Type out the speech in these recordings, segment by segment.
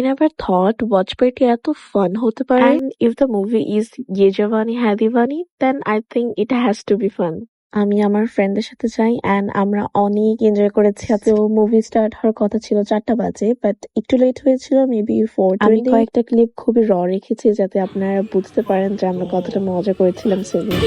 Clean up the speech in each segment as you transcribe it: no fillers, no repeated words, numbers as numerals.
never thought watch party এত fun হতে পারে। And if the movie is Ye Jawani Hai Diwani, then I think it has to be fun. আমি আমার ফ্রেন্ডদের সাথে যাই and আমরা অনেক এনজয় করেছি। তো মুভি স্টার্ট হওয়ার কথা ছিল 4টা বাজে, বাট একটু লেট হয়েছিল, মেবি 4:20। আমি কয়েকটা ক্লিপ খুবই র রেখেছি যাতে আপনারা বুঝতে পারেন যে আমরা কতটা মজা করেছিলাম সেদিন।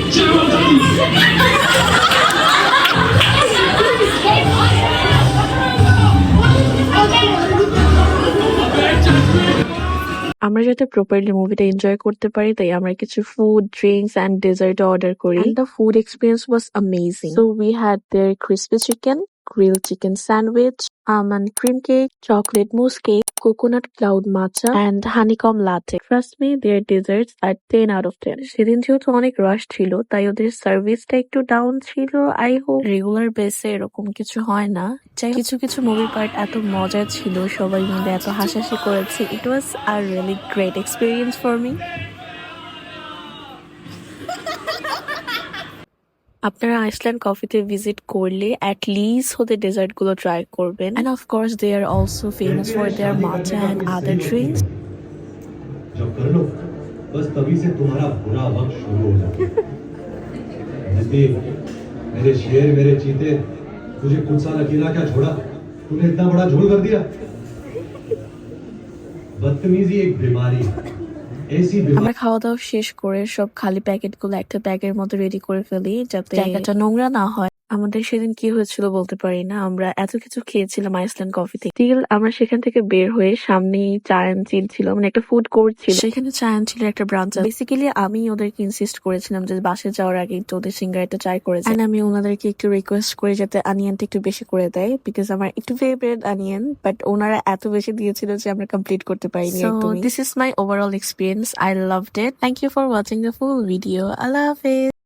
আমরা যাতে প্রপারলি মুভিটা এনজয় করতে পারি তাই আমরা কিছু food, drinks and dessert order করি। And the food experience was amazing. So we had their crispy chicken, grilled chicken sandwich, almond cream cake, chocolate mousse cake, coconut cloud matcha, and honeycomb latte. Trust me, their desserts are 10 out of 10. সেদিন যেহেতু অনেক রাশ ছিল তাই ওদের সার্ভিসটা একটু down ছিল। I hope regular বেসে এরকম কিছু হয় না। যাই কিছু কিছু মুভি পার্ট এত মজা ছিল, সবাই মিলে এত হাসাহাসি করেছি। It was a really great experience for me. আপনারা আইসল্যান্ড কফিতে ভিজিট করলে at least ওদের ডেজার্ট গুলো ট্রাই করবেন। And of course they are also famous for their matcha and other drinks. जब कर लो बस तभी से तुम्हारा बुरा वक्त शुरू हो जाता है। मेरे शेर, मेरे चीते, तुझे कुछ साल अकेला क्या छोड़ा, तूने इतना बड़ा झोल कर दिया। बदतमीजी एक बीमारी है। আমরা খাওয়া দাওয়া শেষ করে সব খালি প্যাকেট গুলো একটা ব্যাগের মতো রেডি করে ফেলি যাতে জায়গাটা নোংরা না হয়। আমাদের সেদিন কি হয়েছিল বলতে পারি না, আমরা এত কিছু খেয়েছিলাম আইসল্যান্ড কফি থেকে। আমরা সেখান থেকে বের হয়ে সামনেই চায়ন চিল ছিল, মানে একটা ফুড কোর্ট ছিল, সেখানে চায়ন ছিল একটা ব্রাঞ্চ। বেসিক্যালি আমি ওদেরকে ইনসিস্ট করেছিলাম যে বাসে যাওয়ার আগে একটু ওদের সিঙ্গারাটা ট্রাই করেছি। আমি ওনাদেরকে একটু রিকোয়েস্ট করি যাতে অনিয়নটা একটু বেশি করে দেয়, বিকজ আমার একটু ফেভারিট অনিয়ন, বাট ওনারা এত বেশি দিয়েছিল যে আমরা কমপ্লিট করতে পারিনি। This is my overall experience. I loved it. Thank you for watching the full video. Allah Hafiz.